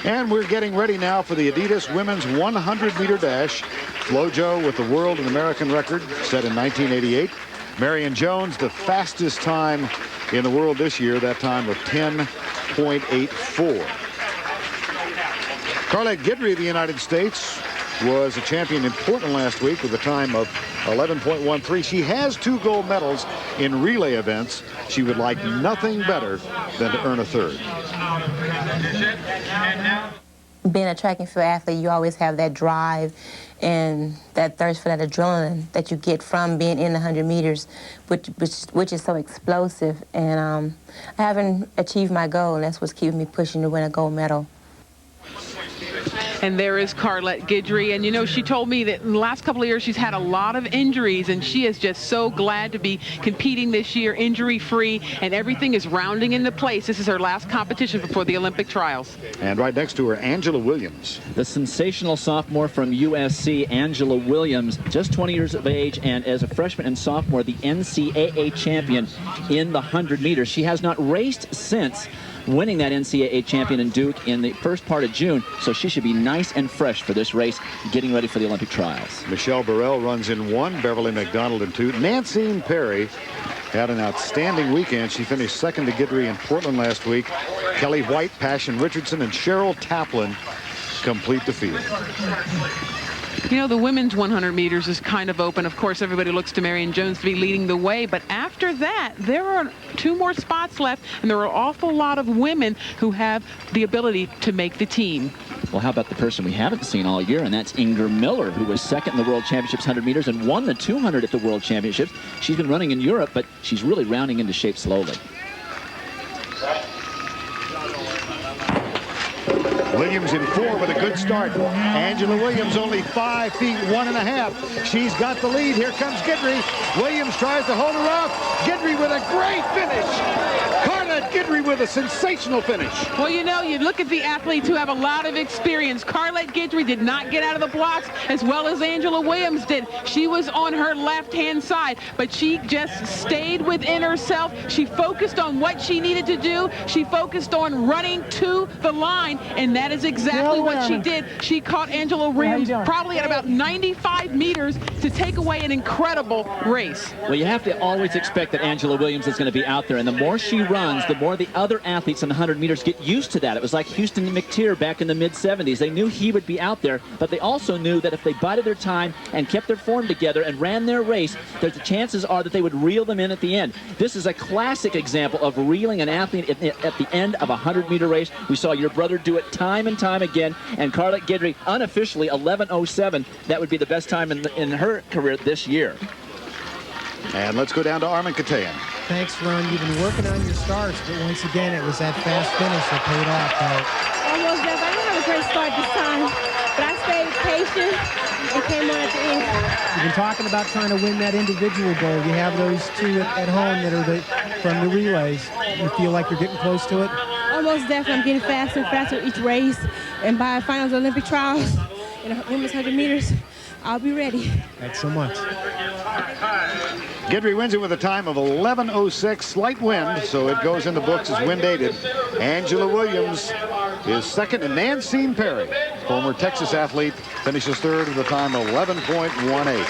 And we're getting ready now for the Adidas Women's 100-meter dash. Flojo with the world and American record set in 1988. Marion Jones, the fastest time in the world this year, that time of 10.84. Carlette Guidry of the United States was a champion in Portland last week with a time of 11.13. She has 2 gold medals in relay events. She would like nothing better than to earn a third. Being a track and field athlete, you always have that drive and that thirst for that adrenaline that you get from being in the 100 meters, which is so explosive. And I haven't achieved my goal, and that's what's keeping me pushing to win a gold medal. And there is Carlette Guidry, and you know, she told me that in the last couple of years she's had a lot of injuries, and she is just so glad to be competing this year injury-free, and everything is rounding into place. This is her last competition before the Olympic trials. And right next to her, Angela Williams. The sensational sophomore from USC, Angela Williams, just 20 years of age, and as a freshman and sophomore, the NCAA champion in the 100 meters. She has not raced since winning that NCAA champion in Duke in the first part of June, so she should be nice and fresh for this race, getting ready for the Olympic trials. Michelle Burrell runs in 1, Beverly McDonald in 2. Nanceen Perry had an outstanding weekend. She finished second to Guidry in Portland last week. Kelli White, Passion Richardson, and Cheryl Taplin complete the field. You know, the women's 100 meters is kind of open. Of course, everybody looks to Marion Jones to be leading the way. But after that, there are 2 more spots left, and there are an awful lot of women who have the ability to make the team. Well, how about the person we haven't seen all year, and that's Inger Miller, who was second in the World Championships 100 meters and won the 200 at the World Championships. She's been running in Europe, but she's really rounding into shape slowly. Williams in 4 with a good start. Angela Williams only 5 feet 1.5. She's got the lead. Here comes Guidry. Williams tries to hold her off. Guidry with a great finish. Carlette Guidry with a sensational finish. Well, you know, you look at the athletes who have a lot of experience. Carlette Guidry did not get out of the blocks as well as Angela Williams did. She was on her left-hand side, but she just stayed within herself. She focused on what she needed to do. She focused on running to the line, and that is exactly what she did. She caught Angela Williams probably at about 95 meters to take away an incredible race. Well, you have to always expect that Angela Williams is going to be out there, and the more she runs, the more the other athletes in the 100 meters get used to that. It was like Houston McTeer back in the mid-70s. They knew he would be out there, but they also knew that if they bided their time and kept their form together and ran their race, the chances are that they would reel them in at the end. This is a classic example of reeling an athlete at the end of a 100-meter race. We saw your brother do it time and time again, and Carlette Guidry unofficially 11:07. That would be the best time in her career this year. And let's go down to Armin Katayan. Thanks, Ron. You've been working on your starts, but once again, it was that fast finish that paid off. Almost there. I didn't have a great start this time, but I stayed patient and came on at the end. You've been talking about trying to win that individual goal. You have those 2 at home that are from the relays. You feel like you're getting close to it? Almost definitely. I'm getting faster and faster each race, and by finals Olympic trials in the women's 100 meters, I'll be ready. Thanks so much. Guidry wins it with a time of 11:06, slight wind, so it goes in the books as wind aided. Angela Williams is second, and Nanceen Perry, former Texas athlete, finishes third with a time of 11.18.